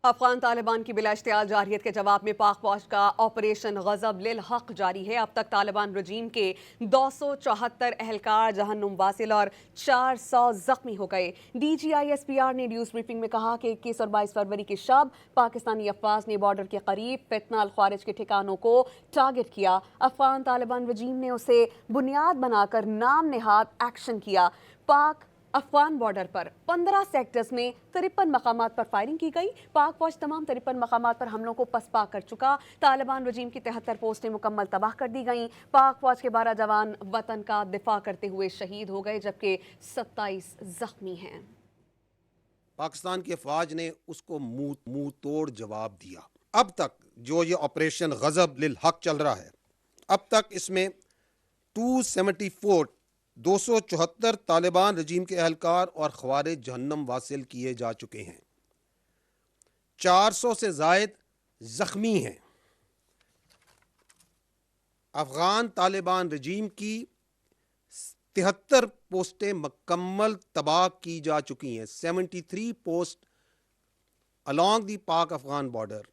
افغان طالبان کی بلا اشتعال جارحیت کے جواب میں پاک فوج کا آپریشن غضب للحق جاری ہے۔ اب تک طالبان رجیم کے 274 اہلکار جہنم واصل اور 400 زخمی ہو گئے۔ D G I S P R نے نیوز بریفنگ میں کہا کہ 21 اور 22 فروری کی شب پاکستانی افواج نے بارڈر کے قریب فتنہ الخوارج کے ٹھکانوں کو ٹارگٹ کیا۔ افغان طالبان رجیم نے اسے بنیاد بنا کر نام نہاد ایکشن کیا۔ پاک افغان بارڈر پر 15 سیکٹرز میں 53 مقامات پر فائرنگ کی گئی۔ پاک فوج تمام 53 مقامات پر حملوں کو پسپا کر چکا۔ طالبان رجیم کی 73 پوسٹیں مکمل تباہ کر دی گئیں۔ پاک فوج کے 12 جوان وطن کا دفاع کرتے ہوئے شہید ہو گئے جبکہ 27 زخمی ہیں۔ پاکستان کی افواج نے اس کو منہ توڑ جواب دیا۔ اب تک جو یہ آپریشن غضب للحق چل رہا ہے، اب تک اس میں 274 طالبان رجیم کے اہلکار اور خوارج جہنم واصل کیے جا چکے ہیں، 400 سے زائد زخمی ہیں۔ افغان طالبان رجیم کی 73 پوسٹیں مکمل تباہ کی جا چکی ہیں۔ 73 posts along the Pak-Afghan border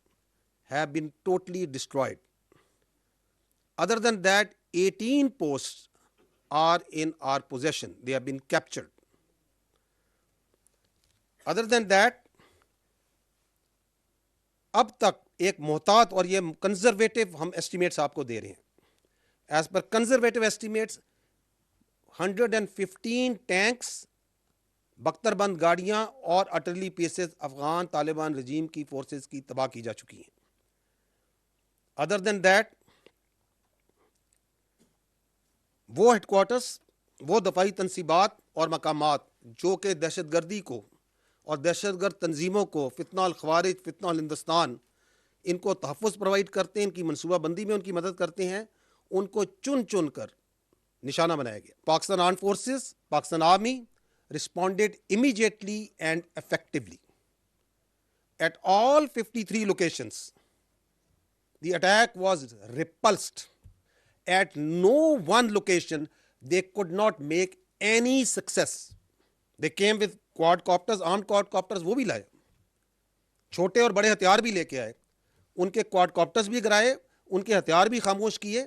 have been totally destroyed. Other than that, 18 posts are in our possession. They have been captured. Other than that, اب تک ایک محتاط اور یہ کنزرویٹو ہم ایسٹیمیٹس آپ کو دے رہے ہیں، as per conservative estimates 115 tanks, بختر بند گاڑیاں اور artillery pieces Afghan Taliban regime کی فورسز کی تباہ کی جا چکی ہیں۔ ادر دین دیٹ، وہ ہیڈ کوارٹرز، وہ دفاعی تنصیبات اور مقامات جو کہ دہشت گردی کو اور دہشت گرد تنظیموں کو، فتنہ الخوارج، فتنہ الہندوستان، ان کو تحفظ پرووائڈ کرتے ہیں، ان کی منصوبہ بندی میں ان کی مدد کرتے ہیں، ان کو چن چن کر نشانہ بنایا گیا۔ Pakistan armed forces, Pakistan army responded immediately and effectively. At all 53 locations, the attack was repulsed. At no one location, they could not make any success. They came with quadcopters, armed quadcopters, وہ بھی لائے، چھوٹے اور بڑے ہتھیار بھی لے کے آئے، ان کے quadcopters بھی گرائے، ان کے ہتھیار بھی خاموش کیے،